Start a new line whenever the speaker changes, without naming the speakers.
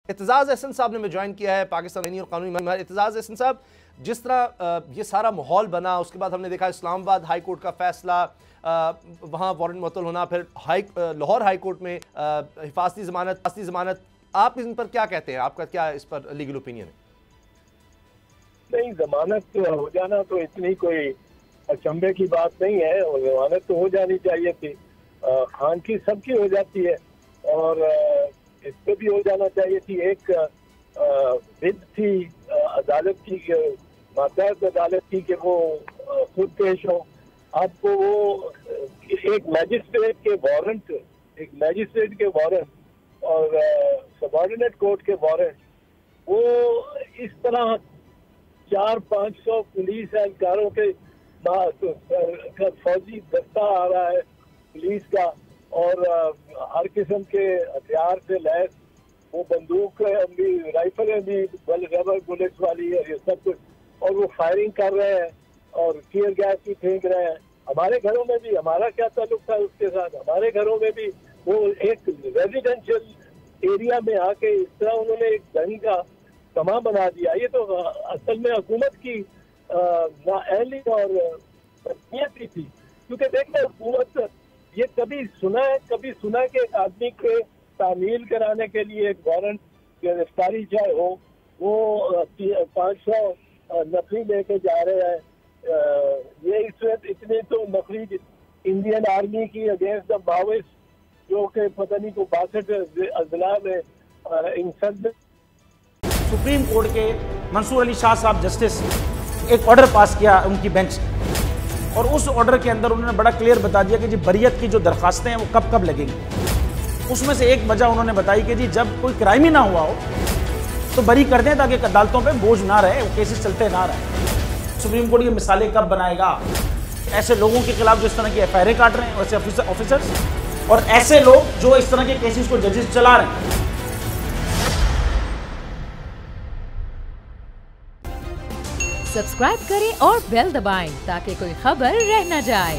इत्तेज़ाज़ अहसन साहब ने मैं ज्वाइन किया है पाकिस्तान आईनी और कानूनी माहिर। इत्तेज़ाज़ अहसन साहब, जिस तरह ये सारा माहौल बना, उसके बाद हमने देखा इस्लामाबाद हाई कोर्ट का फैसला, वहाँ वारंट मुअत्तल होना, फिर लाहौर हाई कोर्ट में हिफाजती ज़मानत, आप इन पर क्या कहते हैं? आपका क्या इस पर लीगल ओपिनियन है?
नहीं, जमानत हो जाना तो इतनी कोई अचंभे की बात नहीं है, और जमानत तो हो जानी चाहिए थी। खान की सबकी हो जाती है और इस पे भी हो जाना चाहिए थी। एक बिद थी अदालत की, मातहत अदालत की कि वो खुद पेश हो। आपको वो एक मैजिस्ट्रेट के वारंट और सबऑर्डिनेट कोर्ट के वारंट, वो इस तरह 400-500 पुलिस एहलकारों के फौजी दस्ता आ रहा है पुलिस का, और हर किस्म के हथियार से लैस, वो बंदूक भी, राइफलें भी रबर बुलेट्स वाली है, ये सब कुछ, और वो फायरिंग कर रहे हैं और टीयर गैस भी फेंक रहे हैं। हमारे घरों में भी, हमारा क्या ताल्लुक था उसके साथ? हमारे घरों में भी वो एक रेजिडेंशियल एरिया में आके इस तरह उन्होंने एक जंग का समा बना दिया। ये तो असल में हुकूमत की नाअहली और बदनीयती थी, क्योंकि देखना हुकूमत ये कभी सुना है कि एक आदमी के तामील कराने के लिए एक वारंट गिरफ्तारी चाहे हो, वो 500 नफरी लेके जा रहे हैं। ये इस वक्त इतने तो नफरी इंडियन आर्मी की अगेंस्ट द माओइस्ट, जो कि पता नहीं को 62 अजला में इंसद।
सुप्रीम कोर्ट के मंसूर अली शाह साहब जस्टिस एक ऑर्डर पास किया उनकी बेंच, और उस ऑर्डर के अंदर उन्होंने बड़ा क्लियर बता दिया कि जी बरियत की जो दरखास्तें हैं वो कब कब लगेंगी। उसमें से एक वजह उन्होंने बताई कि जी जब कोई क्राइम ही ना हुआ हो तो बरी कर दें, ताकि अदालतों पे बोझ ना रहे, वो केसेस चलते ना रहे। सुप्रीम कोर्ट ये मिसालें कब बनाएगा? ऐसे लोगों के खिलाफ जो इस तरह की एफआईआर काट रहे हैं, वैसे ऑफिसर्स, और ऐसे लोग जो इस तरह के केसेस को जजेस चला रहे हैं।
सब्सक्राइब करें और बेल दबाएं ताकि कोई खबर रह न जाए।